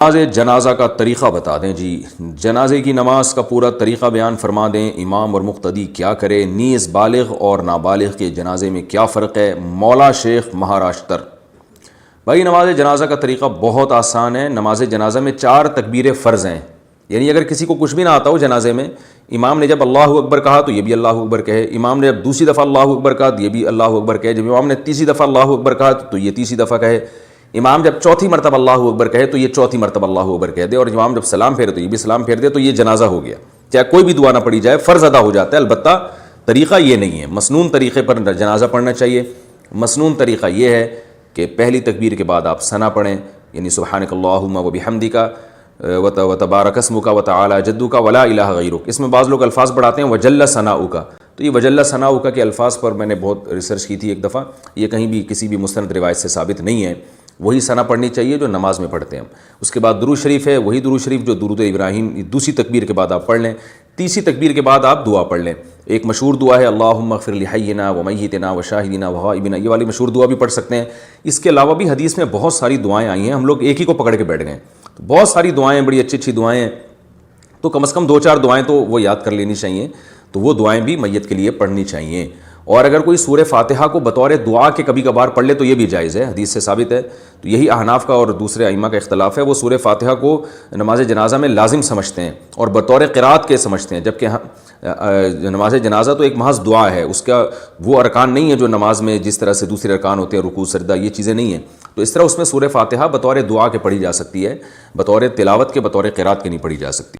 نماز جنازہ کا طریقہ بتا دیں جی، جنازے کی نماز کا پورا طریقہ بیان فرما دیں، امام اور مقتدی کیا کرے، نیز بالغ اور نابالغ کے جنازے میں کیا فرق ہے۔ مولا شیخ مہاراشٹر۔ بھائی نماز جنازہ کا طریقہ بہت آسان ہے۔ نماز جنازہ میں 4 تکبیریں فرض ہیں، یعنی اگر کسی کو کچھ بھی نہ آتا ہو جنازے میں، امام نے جب اللہ اکبر کہا تو یہ بھی اللہ اکبر کہے، امام نے جب دوسری دفعہ اللہ اکبر کہا تو یہ بھی اللہ اکبر کہے، جب امام نے تیسری دفعہ اللہ اکبر کہا تو یہ تیسری دفعہ کہے، امام جب چوتھی مرتبہ اللہ اکبر کہے تو یہ چوتھی مرتبہ اللہ اکبر کہہ دے، اور امام جب سلام پھیرے تو یہ بھی سلام پھیر دے، تو یہ جنازہ ہو گیا۔ چاہے کوئی بھی دعا نہ پڑھی جائے، فرض ادا ہو جاتا ہے۔ البتہ طریقہ یہ نہیں ہے، مسنون طریقے پر جنازہ پڑھنا چاہیے۔ مسنون طریقہ یہ ہے کہ پہلی تکبیر کے بعد آپ ثنا پڑھیں، یعنی سبحانک اللہم و بحمدک وتبارک اسمک وتعالی جدک ولا الہ غیرک۔ اس میں بعض لوگ الفاظ بڑھاتے ہیں وجل ثناؤک، تو یہ وجل ثناؤک کے الفاظ پر میں نے بہت ریسرچ کی تھی ایک دفعہ، یہ کہیں بھی کسی بھی مستند روایت سے ثابت نہیں ہے۔ وہی ثنا پڑھنی چاہیے جو نماز میں پڑھتے ہیں۔ اس کے بعد درود شریف ہے، وہی درود شریف جو درود ابراہیم دوسری تکبیر کے بعد آپ پڑھ لیں۔ تیسری تکبیر کے بعد آپ دعا پڑھ لیں۔ ایک مشہور دعا ہے اللہم اغفر لحینا ومیتنا وشاہدنا وغائبنا، یہ والی مشہور دعا بھی پڑھ سکتے ہیں۔ اس کے علاوہ بھی حدیث میں بہت ساری دعائیں آئی ہیں، ہم لوگ ایک ہی کو پکڑ کے بیٹھ گئے، بہت ساری دعائیں، بڑی اچھی اچھی دعائیں ہیں، تو کم از کم 2-4 دعائیں تو وہ یاد کر لینی چاہیے، تو وہ دعائیں بھی میت کے لیے پڑھنی چاہیے۔ اور اگر کوئی سورہ فاتحہ کو بطور دعا کے کبھی کبھار پڑھ لے تو یہ بھی جائز ہے، حدیث سے ثابت ہے۔ تو یہی احناف کا اور دوسرے ائمہ کا اختلاف ہے، وہ سورہ فاتحہ کو نماز جنازہ میں لازم سمجھتے ہیں اور بطور قرات کے سمجھتے ہیں، جبکہ نماز جنازہ تو ایک محض دعا ہے، اس کا وہ ارکان نہیں ہے جو نماز میں جس طرح سے دوسرے ارکان ہوتے ہیں، رکوع سجدہ، یہ چیزیں نہیں ہیں۔ تو اس طرح اس میں سورہ فاتحہ بطور دعا کے پڑھی جا سکتی ہے، بطور تلاوت کے، بطور قرات کے نہیں پڑھی جا سکتی۔